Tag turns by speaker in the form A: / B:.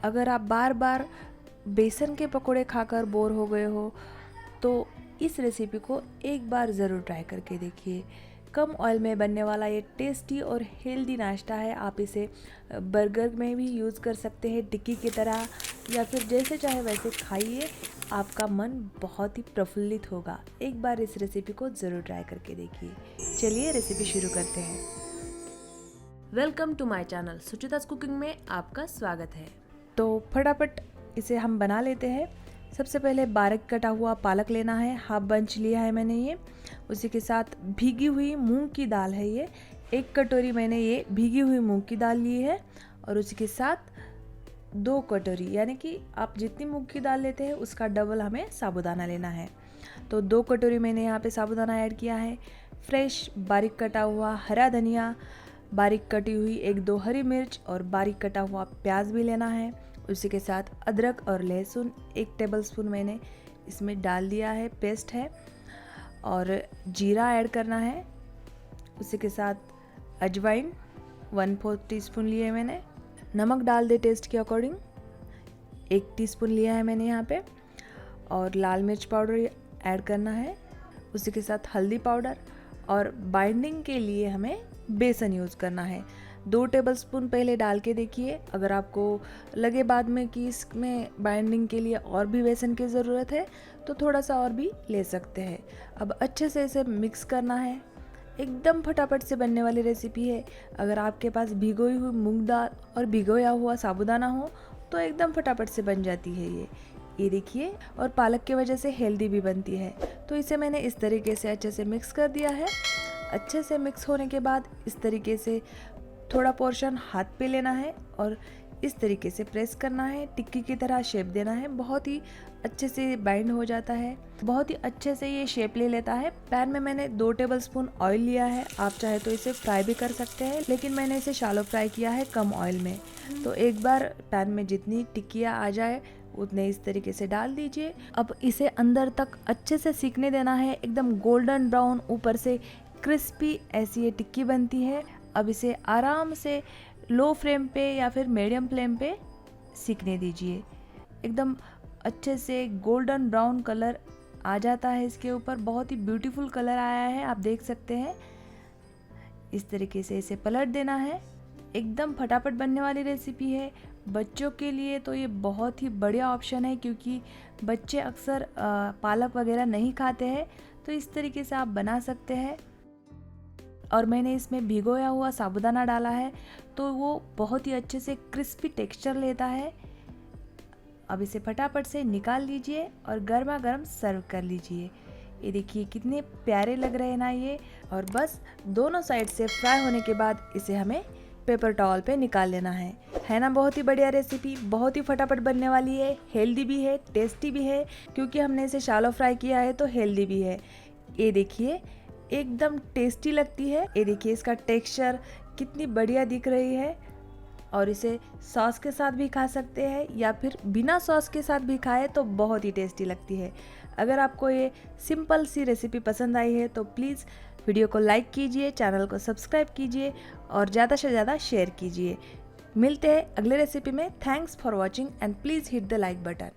A: अगर आप बार बार बेसन के पकोड़े खाकर बोर हो गए हो तो इस रेसिपी को एक बार ज़रूर ट्राई करके देखिए। कम ऑयल में बनने वाला ये टेस्टी और हेल्दी नाश्ता है। आप इसे बर्गर में भी यूज़ कर सकते हैं टिक्की की तरह, या फिर जैसे चाहे वैसे खाइए, आपका मन बहुत ही प्रफुल्लित होगा। एक बार इस रेसिपी को ज़रूर ट्राई करके देखिए। चलिए रेसिपी शुरू करते हैं। Welcome to my channel Suchita's cooking में आपका स्वागत है। तो फटाफट इसे हम बना लेते हैं। सबसे पहले बारीक कटा हुआ पालक लेना है, हाफ बंच लिया है मैंने ये। उसी के साथ भीगी हुई मूंग की दाल है ये, 1 कटोरी मैंने ये भीगी हुई मूंग की दाल ली है। और उसी के साथ 2 कटोरी, यानी कि आप जितनी मूंग की दाल लेते हैं उसका डबल हमें साबूदाना लेना है। तो 2 कटोरी मैंने यहाँ पे साबूदाना ऐड किया है। फ्रेश बारीक कटा हुआ हरा धनिया, बारीक कटी हुई 1-2 हरी मिर्च और बारीक कटा हुआ प्याज भी लेना है। उसी के साथ अदरक और लहसुन 1 टेबलस्पून मैंने इसमें डाल दिया है, पेस्ट है। और जीरा ऐड करना है। उसी के साथ अजवाइन 1/4 टीस्पून लिए मैंने। नमक डाल दे टेस्ट के अकॉर्डिंग, 1 टीस्पून लिया है मैंने यहाँ पे। और लाल मिर्च पाउडर ऐड करना है। उसी के साथ हल्दी पाउडर, और बाइंडिंग के लिए हमें बेसन यूज़ करना है। 2 टेबलस्पून पहले डाल के देखिए, अगर आपको लगे बाद में कि इसमें बाइंडिंग के लिए और भी बेसन की ज़रूरत है तो थोड़ा सा और भी ले सकते हैं। अब अच्छे से इसे मिक्स करना है। एकदम फटाफट से बनने वाली रेसिपी है। अगर आपके पास भिगोई हुई मूंग दाल और भिगोया हुआ साबूदाना हो तो एकदम फटाफट से बन जाती है ये देखिए। और पालक की वजह से हेल्दी भी बनती है। तो इसे मैंने इस तरीके से अच्छे से मिक्स कर दिया है। अच्छे से मिक्स होने के बाद इस तरीके से थोड़ा पोर्शन हाथ पे लेना है और इस तरीके से प्रेस करना है, टिक्की की तरह शेप देना है। बहुत ही अच्छे से बाइंड हो जाता है, बहुत ही अच्छे से ये शेप ले लेता है। पैन में मैंने 2 टेबलस्पून ऑयल लिया है। आप चाहे तो इसे फ्राई भी कर सकते हैं, लेकिन मैंने इसे शैलो फ्राई किया है कम ऑयल में। तो एक बार पैन में जितनी टिक्कियाँ आ जाए उतने इस तरीके से डाल दीजिए। अब इसे अंदर तक अच्छे से सीखने देना है, एकदम गोल्डन ब्राउन, ऊपर से क्रिस्पी, ऐसी ये टिक्की बनती है। अब इसे आराम से लो फ्लेम पे या फिर मीडियम फ्लेम पे सीखने दीजिए। एकदम अच्छे से गोल्डन ब्राउन कलर आ जाता है इसके ऊपर, बहुत ही ब्यूटीफुल कलर आया है, आप देख सकते हैं। इस तरीके से इसे पलट देना है। एकदम फटाफट बनने वाली रेसिपी है। बच्चों के लिए तो ये बहुत ही बढ़िया ऑप्शन है, क्योंकि बच्चे अक्सर पालक वगैरह नहीं खाते हैं। तो इस तरीके से आप बना सकते हैं। और मैंने इसमें भिगोया हुआ साबूदाना डाला है तो वो बहुत ही अच्छे से क्रिस्पी टेक्सचर लेता है। अब इसे फटाफट से निकाल लीजिए और गर्मा गर्म सर्व कर लीजिए। ये देखिए कितने प्यारे लग रहे हैं ना ये। और बस दोनों साइड से फ्राई होने के बाद इसे हमें पेपर टॉवल पे निकाल लेना है ना। बहुत ही बढ़िया रेसिपी, बहुत ही फटाफट बनने वाली है, हेल्दी भी है, टेस्टी भी है, क्योंकि हमने इसे शैलो फ्राई किया है तो हेल्दी भी है। ये देखिए एकदम टेस्टी लगती है। ये देखिए इसका टेक्सचर कितनी बढ़िया दिख रही है। और इसे सॉस के साथ भी खा सकते हैं या फिर बिना सॉस के साथ भी खाए तो बहुत ही टेस्टी लगती है। अगर आपको ये सिंपल सी रेसिपी पसंद आई है तो प्लीज़ वीडियो को लाइक कीजिए, चैनल को सब्सक्राइब कीजिए और ज़्यादा से ज़्यादा शेयर कीजिए। मिलते हैं अगले रेसिपी में। Thanks for watching and please hit the like button.